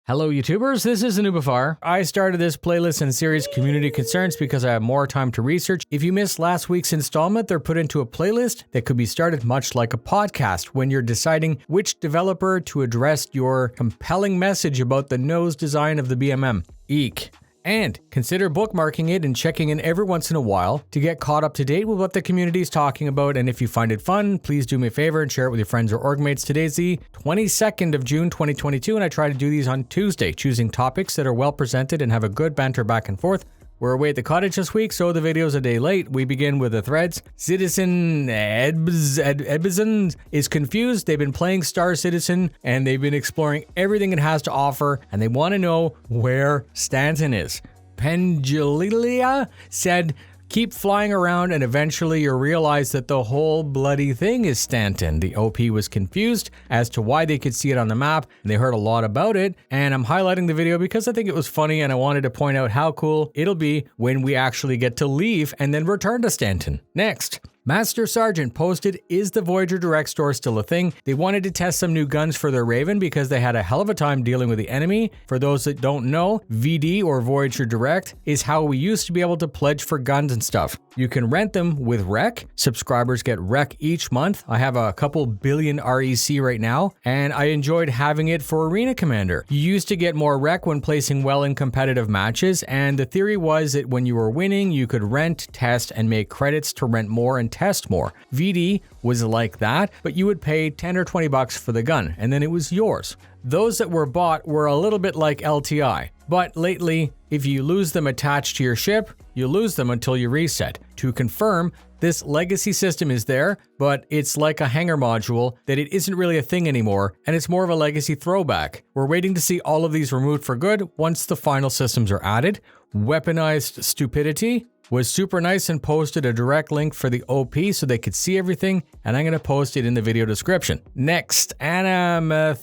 Hello YouTubers, this is noobifier. I started this playlist and series Community Concerns because I have more time to research. If you missed last week's installment, they're put into a playlist that could be started much like a podcast when you're deciding which developer to address your compelling message about the nose design of the BMM. Eek. And consider bookmarking it and checking in every once in a while to get caught up to date with what the community is talking about. And if you find it fun, please do me a favor and share it with your friends or org mates. Today's the 22nd of June 2022, and I try to do these on Tuesday, choosing topics that are well presented and have a good banter back and forth. We're away at the cottage this week, so the video's a day late. We begin with the threads. Citizen Edbison is confused. They've been playing Star Citizen, and they've been exploring everything it has to offer, and they want to know where Stanton is. Pendulilia said, keep flying around and eventually you'll realize that the whole bloody thing is Stanton. The OP was confused as to why they could see it on the map, and they heard a lot about it, and I'm highlighting the video because I think it was funny and I wanted to point out how cool it'll be when we actually get to leave and then return to Stanton. Next. Master Sergeant posted, is the Voyager Direct store still a thing? They wanted to test some new guns for their Raven because they had a hell of a time dealing with the enemy. For those that don't know, VD or Voyager Direct is how we used to be able to pledge for guns and stuff. You can rent them with REC. Subscribers get REC each month. I have a couple billion REC right now, and I enjoyed having it for Arena Commander. You used to get more REC when placing well in competitive matches, and the theory was that when you were winning, you could rent, test, and make credits to rent more and test more. VD was like that, but you would pay 10 or 20 bucks for the gun, and then it was yours. Those that were bought were a little bit like LTI, but lately, if you lose them attached to your ship, you lose them until you reset. To confirm, this legacy system is there, but it's like a hanger module that it isn't really a thing anymore, and it's more of a legacy throwback. We're waiting to see all of these removed for good once the final systems are added. Weaponized Stupidity was super nice and posted a direct link for the OP so they could see everything, and I'm going to post it in the video description. Next, anyways,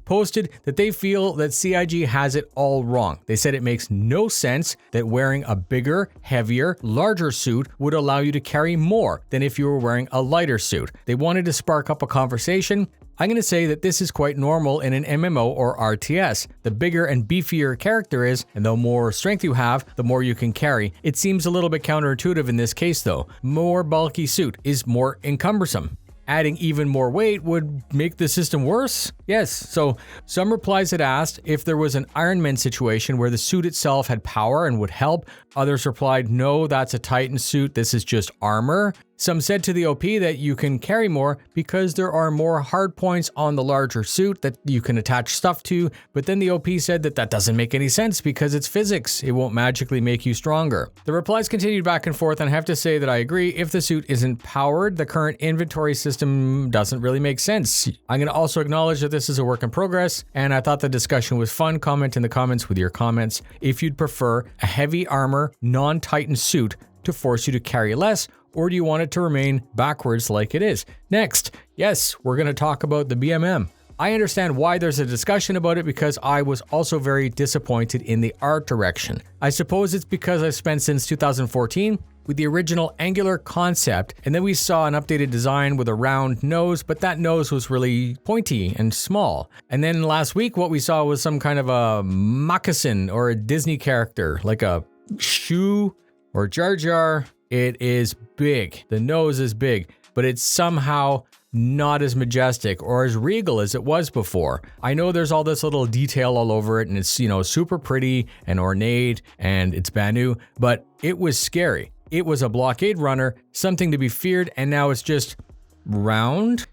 posted that they feel that CIG has it all wrong. They said it makes no sense that wearing a bigger, heavier, larger suit would allow you to carry more than if you were wearing a lighter suit. They wanted to spark up a conversation. I'm going to say that this is quite normal in an MMO or RTS. The bigger and beefier a character is, and the more strength you have, the more you can carry. It seems a little bit counterintuitive in this case though. More bulky suit is more encumbersome. Adding even more weight would make the system worse? Yes, so some replies had asked if there was an Iron Man situation where the suit itself had power and would help. Others replied, no, that's a Titan suit, this is just armor. Some said to the OP that you can carry more because there are more hard points on the larger suit that you can attach stuff to, but then the OP said that that doesn't make any sense because it's physics. It won't magically make you stronger. The replies continued back and forth, and I have to say that I agree. If the suit isn't powered, the current inventory system doesn't really make sense. I'm going to also acknowledge that this is a work in progress, and I thought the discussion was fun. Comment in the comments with your comments if you'd prefer a heavy armor, non-Titan suit to force you to carry less, or do you want it to remain backwards like it is? Next, yes, we're going to talk about the BMM. I understand why there's a discussion about it because I was also very disappointed in the art direction. I suppose it's because I've spent since 2014 with the original angular concept, and then we saw an updated design with a round nose, but that nose was really pointy and small. And then last week what we saw was some kind of a moccasin or a Disney character, like a shoe or JarJar. It is big. The nose is big, but it's somehow not as majestic or as regal as it was before. I know there's all this little detail all over it, and it's, super pretty and ornate, and it's Banu, but it was scary. It was a blockade runner, something to be feared, and now it's just round,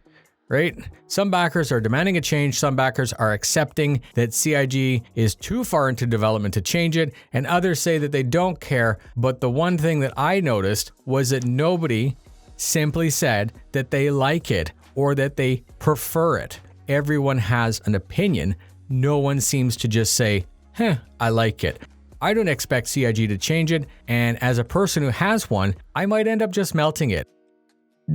right? Some backers are demanding a change, some backers are accepting that CIG is too far into development to change it, and others say that they don't care. But the one thing that I noticed was that nobody simply said that they like it or that they prefer it. Everyone has an opinion. No one seems to just say, I like it. I don't expect CIG to change it, and as a person who has one, I might end up just melting it.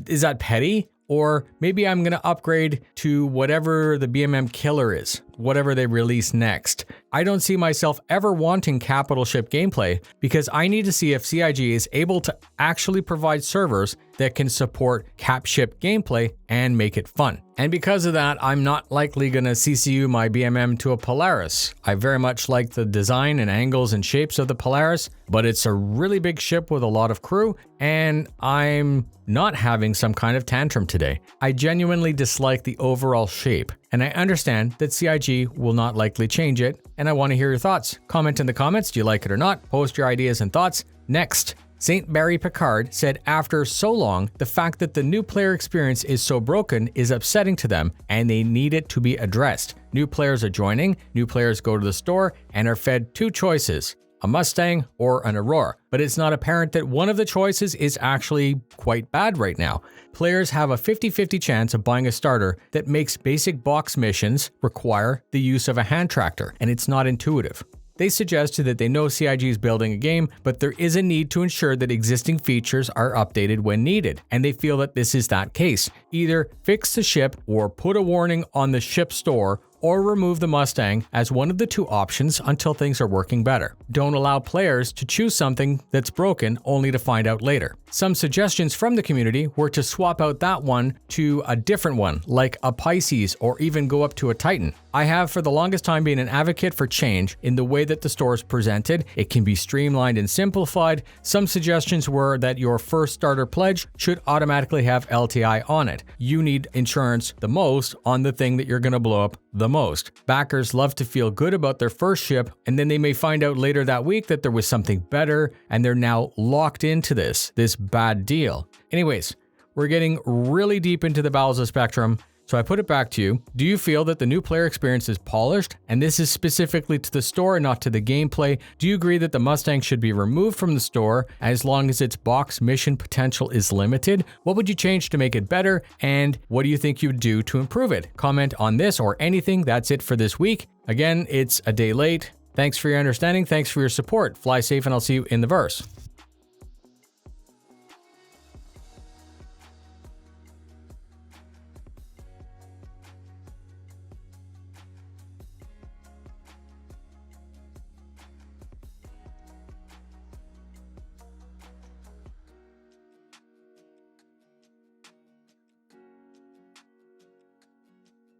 Is that petty? Or maybe I'm going to upgrade to whatever the BMM killer is. whatever they release next. I don't see myself ever wanting capital ship gameplay because I need to see if CIG is able to actually provide servers that can support cap ship gameplay and make it fun. And because of that, I'm not likely going to CCU my BMM to a Polaris. I very much like the design and angles and shapes of the Polaris, but it's a really big ship with a lot of crew, and I'm not having some kind of tantrum today. I genuinely dislike the overall shape, and I understand that CIG will not likely change it, and I want to hear your thoughts. Comment in the comments, do you like it or not? Post your ideas and thoughts. Next, St. Barry Picard said after so long, the fact that the new player experience is so broken is upsetting to them and they need it to be addressed. New players are joining, new players go to the store and are fed two choices, a Mustang or an Aurora. But it's not apparent that one of the choices is actually quite bad right now. Players have a 50-50 chance of buying a starter that makes basic box missions require the use of a hand tractor, and it's not intuitive. They suggested that they know CIG is building a game, but there is a need to ensure that existing features are updated when needed, and they feel that this is that case. Either fix the ship or put a warning on the ship store or remove the Mustang as one of the two options until things are working better. Don't allow players to choose something that's broken only to find out later. Some suggestions from the community were to swap out that one to a different one, like a Pisces, or even go up to a Titan. I have for the longest time been an advocate for change in the way that the store is presented. It can be streamlined and simplified. Some suggestions were that your first starter pledge should automatically have LTI on it. You need insurance the most on the thing that you're going to blow up the most. Backers love to feel good about their first ship, and then they may find out later that week that there was something better, and they're now locked into this bad deal. Anyways, we're getting really deep into the bowels of Spectrum, so I put it back to you. Do you feel that the new player experience is polished, and this is specifically to the store and not to the gameplay? Do you agree that the Mustang should be removed from the store as long as its box mission potential is limited? What would you change to make it better, and what do you think you'd do to improve it? Comment on this or anything. That's it for this week. Again, it's a day late. Thanks for your understanding. Thanks for your support. Fly safe, and I'll see you in the verse.